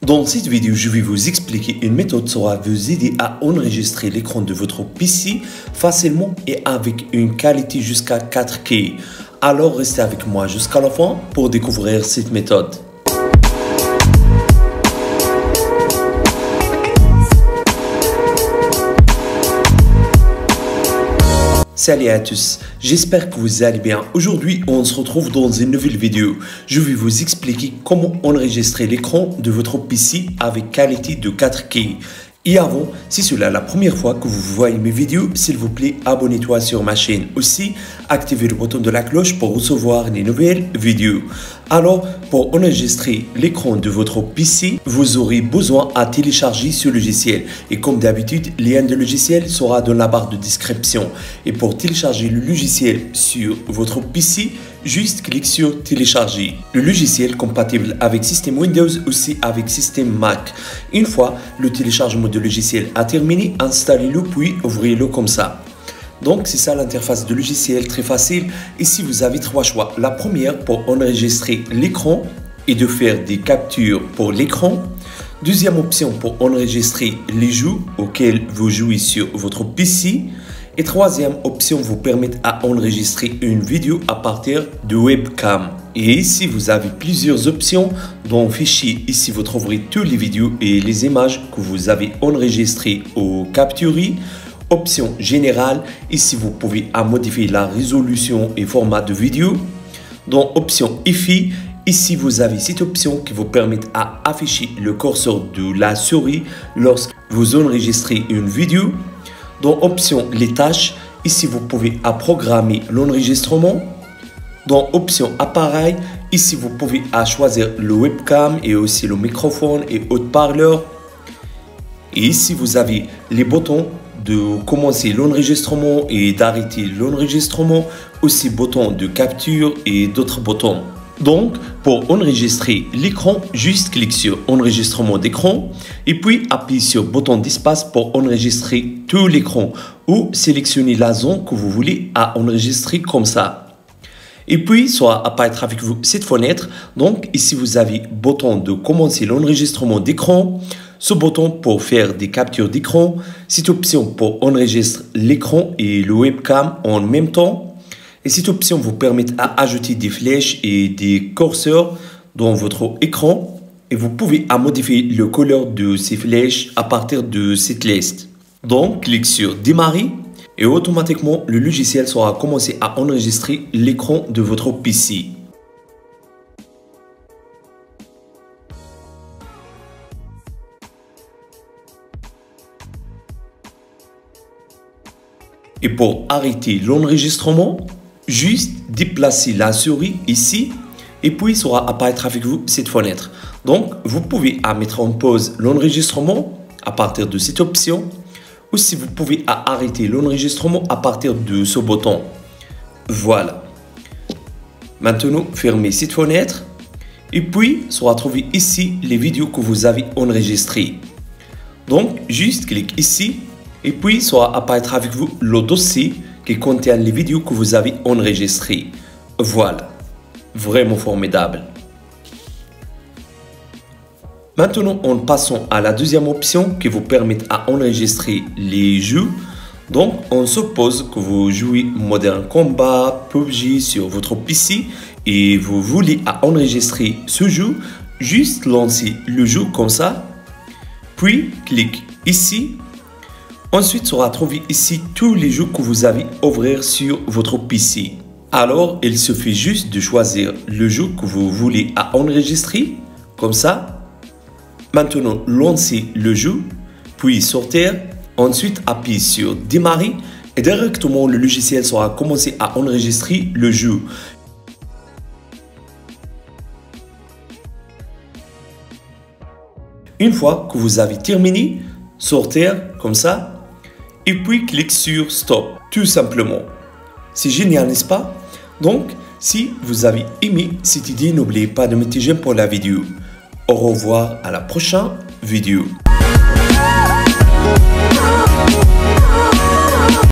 Dans cette vidéo, je vais vous expliquer une méthode qui va vous aider à enregistrer l'écran de votre PC facilement et avec une qualité jusqu'à 4K. Alors restez avec moi jusqu'à la fin pour découvrir cette méthode. Salut à tous, j'espère que vous allez bien. Aujourd'hui, on se retrouve dans une nouvelle vidéo. Je vais vous expliquer comment enregistrer l'écran de votre PC avec qualité de 4K. Et avant, si c'est la première fois que vous voyez mes vidéos, s'il vous plaît, abonnez-toi sur ma chaîne. Aussi, activez le bouton de la cloche pour recevoir les nouvelles vidéos. Alors, pour enregistrer l'écran de votre PC, vous aurez besoin à télécharger ce logiciel. Et comme d'habitude, le lien de logiciel sera dans la barre de description. Et pour télécharger le logiciel sur votre PC, juste cliquez sur télécharger. Le logiciel compatible avec système Windows, aussi avec système Mac. Une fois le téléchargement de logiciel a terminé, installez-le puis ouvrez-le comme ça. Donc c'est ça l'interface de logiciel, très facile. Ici vous avez trois choix. La première pour enregistrer l'écran et de faire des captures pour l'écran. Deuxième option pour enregistrer les jeux auxquels vous jouez sur votre PC. Et troisième option vous permet à enregistrer une vidéo à partir de webcam. Et ici vous avez plusieurs options. Dans fichier, ici vous trouverez toutes les vidéos et les images que vous avez enregistrées ou capturées. Option générale, ici vous pouvez modifier la résolution et format de vidéo. Dans option EFI, ici vous avez cette option qui vous permet à afficher le curseur de la souris lorsque vous enregistrez une vidéo. Dans option les tâches, ici vous pouvez programmer l'enregistrement. Dans option appareil, ici vous pouvez choisir le webcam et aussi le microphone et haut-parleur. Et ici vous avez les boutons de commencer l'enregistrement et d'arrêter l'enregistrement, aussi boutons de capture et d'autres boutons. Donc, pour enregistrer l'écran, juste cliquez sur enregistrement d'écran et puis appuyez sur le bouton d'espace pour enregistrer tout l'écran ou sélectionnez la zone que vous voulez enregistrer comme ça. Et puis, soit apparaître avec vous cette fenêtre. Donc, ici, vous avez le bouton de commencer l'enregistrement d'écran. Ce bouton pour faire des captures d'écran. Cette option pour enregistrer l'écran et le webcam en même temps. Et cette option vous permet d'ajouter des flèches et des curseurs dans votre écran. Et vous pouvez modifier le couleur de ces flèches à partir de cette liste. Donc, cliquez sur démarrer et automatiquement le logiciel sera commencé à enregistrer l'écran de votre PC. Et pour arrêter l'enregistrement, juste déplacer la souris ici et puis sera apparaître avec vous cette fenêtre. Donc, vous pouvez mettre en pause l'enregistrement à partir de cette option. Aussi, vous pouvez arrêter l'enregistrement à partir de ce bouton. Voilà. Maintenant, fermez cette fenêtre et puis sera trouvé ici les vidéos que vous avez enregistrées. Donc, juste cliquez ici. Et puis, sera apparaître avec vous le dossier qui contient les vidéos que vous avez enregistrées. Voilà. Vraiment formidable. Maintenant, en passant à la deuxième option qui vous permet d'enregistrer les jeux. Donc, on suppose que vous jouez Modern Combat, PUBG sur votre PC et vous voulez enregistrer ce jeu. Juste lancez le jeu comme ça. Puis, cliquez ici. Ensuite, sera trouvé ici tous les jeux que vous avez ouvrir sur votre PC. Alors, il suffit juste de choisir le jeu que vous voulez enregistrer, comme ça. Maintenant, lancez le jeu, puis sortir. Ensuite, appuyez sur démarrer et directement le logiciel sera commencé à enregistrer le jeu. Une fois que vous avez terminé, sortir comme ça. Et puis, cliquez sur Stop, tout simplement. C'est génial, n'est-ce pas? Donc, si vous avez aimé cette idée, n'oubliez pas de mettre j'aime pour la vidéo. Au revoir à la prochaine vidéo.